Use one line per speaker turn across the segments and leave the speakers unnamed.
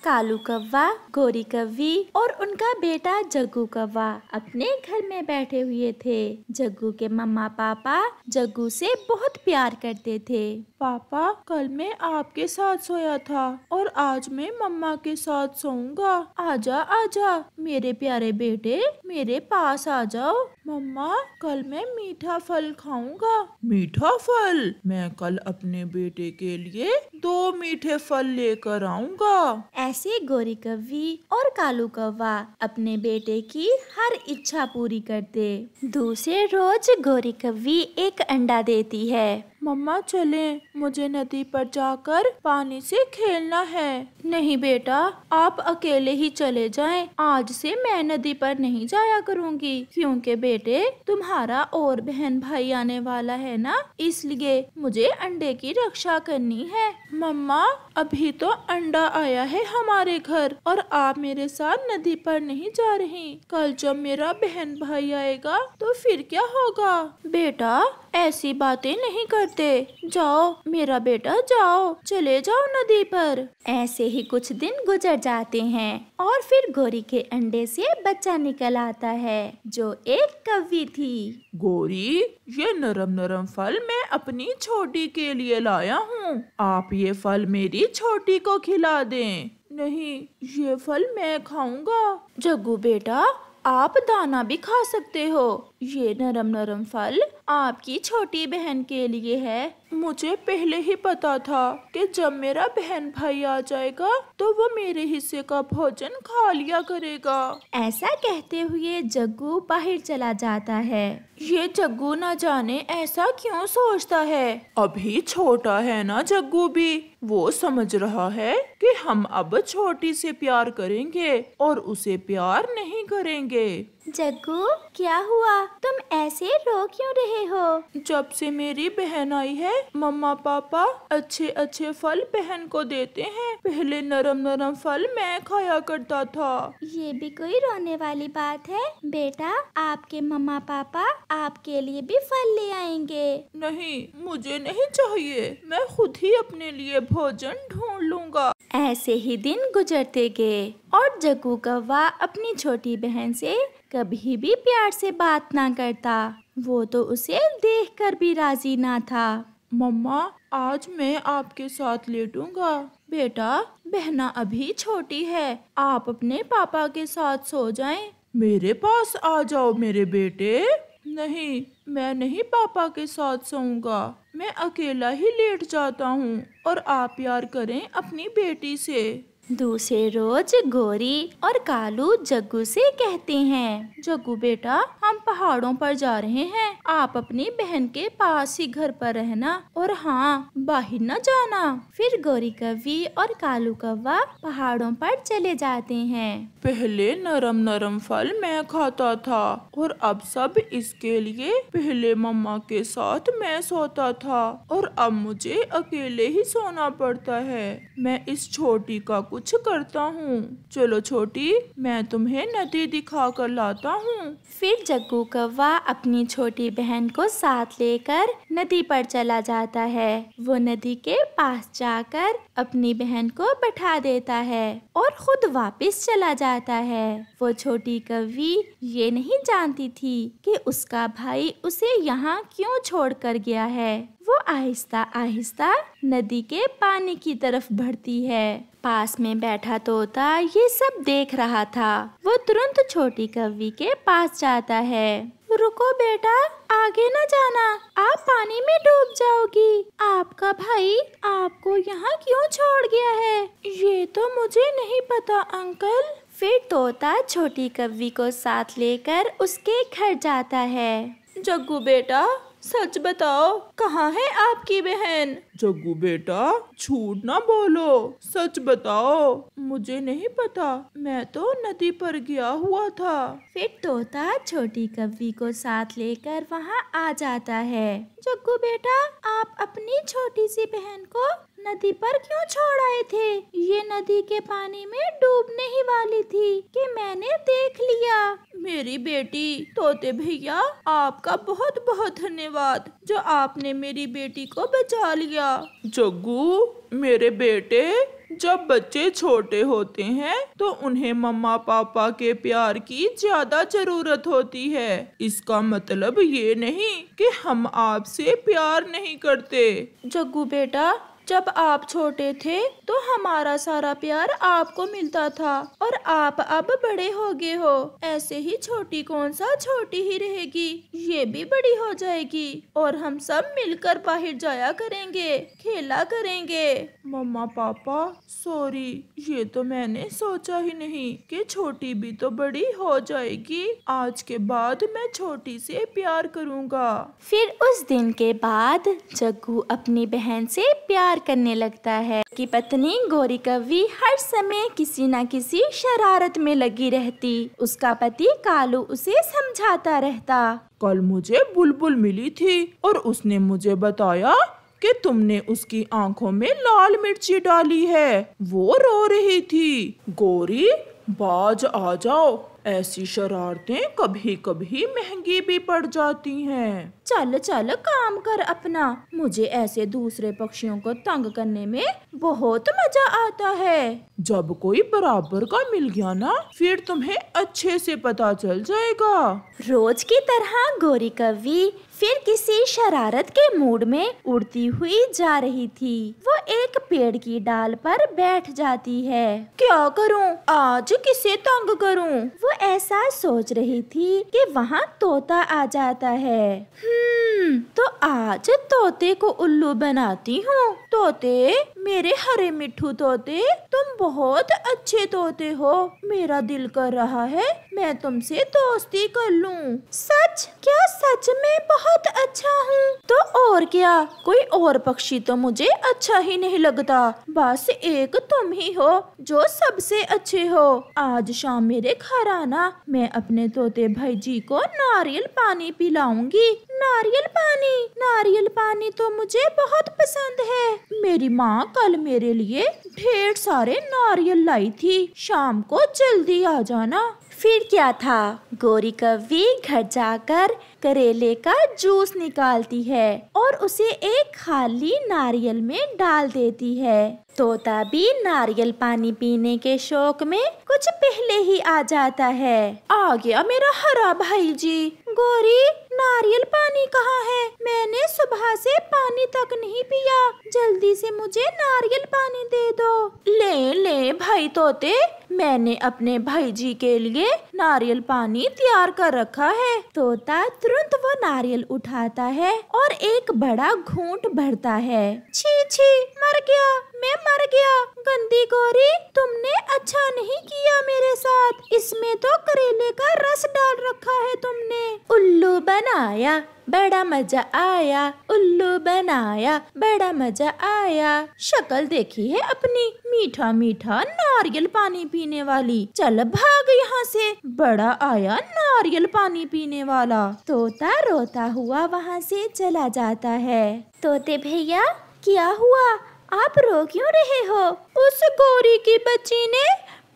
कालू कौवा, गोरी कौवी और उनका बेटा जग्गू कौवा अपने घर में बैठे हुए थे। जग्गू के मम्मा पापा जग्गू से बहुत प्यार करते थे।
पापा, कल मैं आपके साथ सोया था और आज मैं मम्मा के साथ सोऊंगा। आजा आजा मेरे प्यारे बेटे, मेरे पास आ जाओ। मम्मा, कल मैं मीठा फल खाऊंगा। मीठा फल? मैं कल अपने बेटे के लिए 2 मीठे फल लेकर आऊंगा।
ऐसे गोरी कौवी और कालू कौवा अपने बेटे की हर इच्छा पूरी करते। दूसरे रोज गोरी कौवी एक अंडा देती है।
मम्मा चलें, मुझे नदी पर जाकर पानी से खेलना है। नहीं बेटा, आप अकेले ही चले जाएं। आज से मैं नदी पर नहीं जाया करूंगी, क्योंकि बेटे तुम्हारा और बहन भाई आने वाला है ना, इसलिए मुझे अंडे की रक्षा करनी है। मम्मा, अभी तो अंडा आया है हमारे घर और आप मेरे साथ नदी पर नहीं जा रही। कल जब मेरा बहन भाई आएगा तो फिर क्या होगा? बेटा, ऐसी बातें नहीं करते। जाओ मेरा बेटा, जाओ, चले जाओ नदी पर।
ऐसे ही कुछ दिन गुजर जाते हैं और फिर गोरी के अंडे से बच्चा निकल आता है जो एक कौवी थी।
गोरी, ये नरम नरम फल मैं अपनी छोटी के लिए लाया हूँ। आप ये फल मेरी छोटी को खिला दें। नहीं, ये फल मैं खाऊंगा। जग्गू बेटा, आप दाना भी खा सकते हो। ये नरम नरम फल आपकी छोटी बहन के लिए है। मुझे पहले ही पता था कि जब मेरा बहन भाई आ जाएगा तो वो मेरे हिस्से का भोजन खा लिया करेगा।
ऐसा कहते हुए जग्गू बाहर चला जाता है।
ये जग्गू न जाने ऐसा क्यों सोचता है। अभी छोटा है ना जग्गू भी, वो समझ रहा है कि हम अब छोटी से प्यार करेंगे और उसे प्यार नहीं करेंगे।
जग्गू, क्या हुआ? तुम ऐसे रो क्यों रहे हो?
जब से मेरी बहन आई है, मम्मा पापा अच्छे अच्छे फल बहन को देते हैं। पहले नरम नरम फल मैं खाया करता था।
ये भी कोई रोने वाली बात है? बेटा, आपके मम्मा पापा आपके लिए भी फल ले आएंगे।
नहीं, मुझे नहीं चाहिए। मैं खुद ही अपने लिए भोजन ढूंढ लूंगा।
ऐसे ही दिन गुजरते गए और जग्गू कौवा अपनी छोटी बहन से कभी भी प्यार से बात ना करता। वो तो उसे देखकर भी राजी ना था।
मम्मा, आज मैं आपके साथ लेटूंगा। बेटा, बहना अभी छोटी है, आप अपने पापा के साथ सो जाएं। मेरे पास आ जाओ मेरे बेटे। नहीं, मैं नहीं पापा के साथ सोऊंगा। मैं अकेला ही लेट जाता हूँ और आप प्यार करें अपनी बेटी से।
दूसरे रोज गोरी और कालू जग्गू से कहते हैं,
जग्गू बेटा, हम पहाड़ों पर जा रहे हैं। आप अपनी बहन के पास ही घर पर रहना और हाँ, बाहर न जाना।
फिर गोरी कौवी और कालू कौवा पहाड़ों पर चले जाते हैं।
पहले नरम नरम फल मैं खाता था और अब सब इसके लिए पहले मम्मा के साथ मैं सोता था और अब मुझे अकेले ही सोना पड़ता है। मैं इस छोटी का कुछ करता हूँ। चलो छोटी, मैं तुम्हें नदी दिखा कर लाता हूँ।
फिर जग्गू कौवा अपनी छोटी बहन को साथ लेकर नदी पर चला जाता है। वो नदी के पास जाकर अपनी बहन को बैठा देता है और खुद वापस चला जाता है। वो छोटी कौवी ये नहीं जानती थी कि उसका भाई उसे यहाँ क्यों छोड़ कर गया है। वो आहिस्ता आहिस्ता नदी के पानी की तरफ बढ़ती है। पास में बैठा तोता ये सब देख रहा था। वो तुरंत छोटी कौवी के पास जाता है। रुको बेटा, आगे न जाना, आप पानी में डूब जाओगी। आपका भाई आपको यहाँ क्यों छोड़ गया है? ये तो मुझे नहीं पता अंकल। फिर तोता छोटी कौवी को साथ लेकर उसके घर जाता है।
जग्गू बेटा, सच बताओ, कहाँ है आपकी बहन? जग्गू बेटा, झूठ ना बोलो, सच बताओ। मुझे नहीं पता, मैं तो नदी पर गया हुआ था।
फिर तोता छोटी कौवी को साथ लेकर वहाँ आ जाता है।
जग्गू बेटा, आप अपनी छोटी सी बहन को नदी पर क्यों छोड़ आए थे? ये नदी के पानी में डूबने ही वाली थी कि मैंने देख लिया। मेरी बेटी, तोते भैया, आपका बहुत बहुत धन्यवाद जो आपने मेरी बेटी को बचा लिया। जग्गू, मेरे बेटे,
जब बच्चे छोटे होते हैं तो उन्हें मम्मा पापा के प्यार की ज्यादा जरूरत होती है। इसका मतलब ये नहीं कि हम आपसे प्यार नहीं करते।
जग्गू बेटा, जब आप छोटे थे तो हमारा सारा प्यार आपको मिलता था और आप अब बड़े हो गए हो। ऐसे ही छोटी कौन सा छोटी ही रहेगी, ये भी बड़ी हो जाएगी और हम सब मिलकर बाहर जाया करेंगे, खेला करेंगे।
मम्मा पापा सॉरी, ये तो मैंने सोचा ही नहीं कि छोटी भी तो बड़ी हो जाएगी। आज के बाद मैं छोटी से प्यार करूँगा।
फिर उस दिन के बाद जग्गू अपनी बहन से प्यार करने लगता है कि पत्नी गौरी कव्वी हर समय किसी न किसी शरारत में लगी रहती। उसका पति कालू उसे समझाता रहता।
कल मुझे बुलबुल मिली थी और उसने मुझे बताया कि तुमने उसकी आंखों में लाल मिर्ची डाली है। वो रो रही थी। गौरी बाज आ जाओ, ऐसी शरारतें कभी कभी महंगी भी पड़ जाती हैं।
चल चल काम कर अपना, मुझे ऐसे दूसरे पक्षियों को तंग करने में बहुत मजा आता है।
जब कोई बराबर का मिल गया ना, फिर तुम्हें अच्छे से पता चल जाएगा।
रोज की तरह गौरी कव्वी फिर किसी शरारत के मूड में उड़ती हुई जा रही थी। वो एक पेड़ की डाल पर बैठ जाती है।
क्या करूं, आज किसे तंग करूं?
वो ऐसा सोच रही थी कि वहाँ तोता आ जाता है।
तो आज तोते को उल्लू बनाती हूँ। तोते, मेरे हरे मिट्ठू तोते, तुम बहुत अच्छे तोते हो। मेरा दिल कर रहा है मैं तुमसे दोस्ती कर लूं।
सच? क्या सच में बहुत अच्छा हूँ?
तो और क्या, कोई और पक्षी तो मुझे अच्छा ही नहीं लगता। बस एक तुम ही हो जो सबसे अच्छे हो। आज शाम मेरे घर आना, मैं अपने तोते भाई जी को नारियल पानी पिलाऊंगी।
नारियल पानी तो मुझे बहुत पसंद है।
मेरी माँ कल मेरे लिए ढेर सारे नारियल लाई थी। शाम को जल्दी आ जाना।
फिर क्या था, गौरी कव्वी घर जाकर करेले का जूस निकालती है और उसे एक खाली नारियल में डाल देती है। तोता भी नारियल पानी पीने के शौक में कुछ पहले ही आ जाता है।
आ गया मेरा हरा भाई जी।
गौरी, नारियल पानी कहाँ है? मैंने सुबह से पानी तक नहीं पिया। जल्दी से मुझे नारियल पानी दे दो।
ले भाई तोते, मैंने अपने भाई जी के लिए नारियल पानी तैयार कर रखा है।
तोता तुरंत वो नारियल उठाता है और एक बड़ा घूंट भरता है।
छी छी, मर गया, मैं मर गया। गंदी गौरी, तुमने अच्छा नहीं किया मेरे साथ। इसमें तो करेले का रस डाल रखा है तुमने।
उल्लू बनाया, बड़ा मजा आया। उल्लू बनाया, बड़ा मजा आया।
शक्ल देखी है अपनी, मीठा मीठा नारियल पानी पीने वाली। चल भाग यहाँ से, बड़ा आया नारियल पानी पीने वाला।
तोता रोता हुआ वहाँ से चला जाता है। तोते भैया, क्या हुआ? आप रो क्यों रहे हो?
उस गौरी की बच्ची ने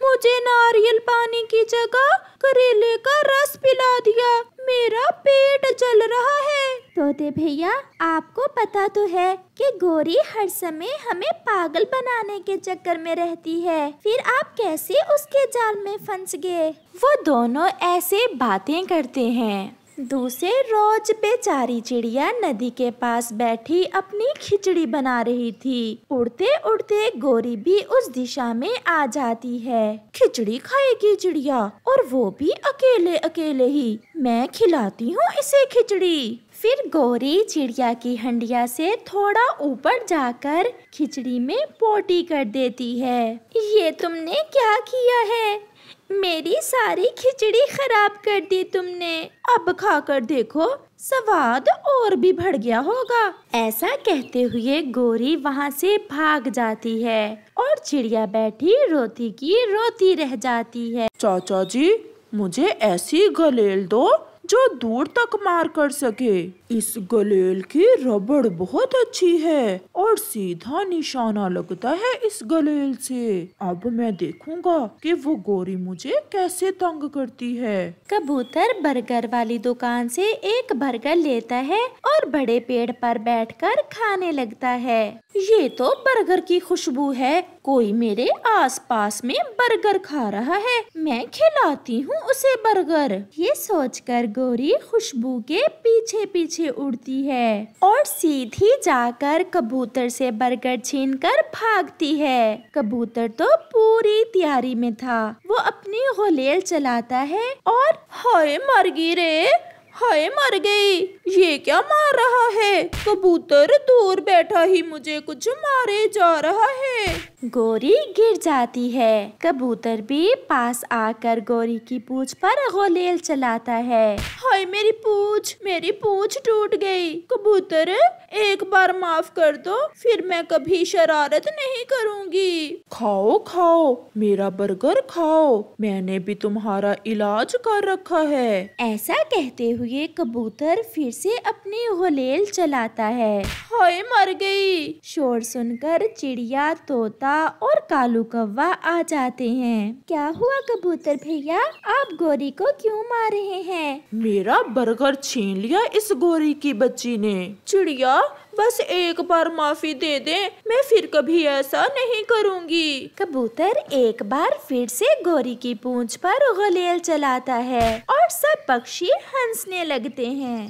मुझे नारियल पानी की जगह करेले का रस पिला दिया। मेरा पेट जल रहा है।
तोते भैया, आपको पता तो है कि गौरी हर समय हमें पागल बनाने के चक्कर में रहती है। फिर आप कैसे उसके जाल में फंस गए? वो दोनों ऐसे बातें करते हैं। दूसरे रोज बेचारी चिड़िया नदी के पास बैठी अपनी खिचड़ी बना रही थी। उड़ते उड़ते गौरी भी उस दिशा में आ जाती है।
खिचड़ी खाएगी चिड़िया, और वो भी अकेले अकेले ही। मैं खिलाती हूँ इसे खिचड़ी।
फिर गौरी चिड़िया की हंडिया से थोड़ा ऊपर जाकर खिचड़ी में पोटी कर देती है।
ये तुमने क्या किया है? मेरी सारी खिचड़ी खराब कर दी तुमने। अब खाकर देखो, स्वाद और भी बढ़ गया होगा।
ऐसा कहते हुए गौरी वहाँ से भाग जाती है और चिड़िया बैठी रोती की रोती रह जाती है।
चाचा जी, मुझे ऐसी गलेल दो जो दूर तक मार कर सके। इस गलेल की रबड़ बहुत अच्छी है और सीधा निशाना लगता है इस गलेल से। अब मैं देखूंगा कि वो गौरी मुझे कैसे तंग करती है।
कबूतर बर्गर वाली दुकान से एक बर्गर लेता है और बड़े पेड़ पर बैठकर खाने लगता है।
ये तो बर्गर की खुशबू है। कोई मेरे आसपास में बर्गर खा रहा है। मैं खिलाती हूँ उसे बर्गर।
ये सोचकर गोरी खुशबू के पीछे पीछे उड़ती है और सीधी जाकर कबूतर से बर्गर छीनकर भागती है। कबूतर तो पूरी तैयारी में था। वो अपनी गुलेल चलाता है और
हाय मर गई रे, हाय मर गई। ये क्या मार रहा है? कबूतर दूर बैठा ही मुझे कुछ मारे जा रहा है।
गोरी गिर जाती है। कबूतर भी पास आकर गोरी की पूंछ पर गुलेल चलाता है।
हाय मेरी पूंछ टूट गई। कबूतर एक बार माफ कर दो, फिर मैं कभी शरारत नहीं करूँगी।
खाओ खाओ, मेरा बर्गर खाओ, मैंने भी तुम्हारा इलाज कर रखा है।
ऐसा कहते हुए कबूतर फिर से अपनी गुलेल चलाता है।
हाय मर गई।
शोर सुनकर चिड़िया, तोता और कालू कौवा आ जाते हैं। क्या हुआ कबूतर भैया, आप गोरी को क्यों मार रहे हैं?
मेरा बर्गर छीन लिया इस गोरी की बच्ची ने।
चिड़िया, बस एक बार माफी दे दे, मैं फिर कभी ऐसा नहीं करूँगी।
कबूतर एक बार फिर से गोरी की पूंछ पर गुलेल चलाता है और सब पक्षी हंसने लगते हैं।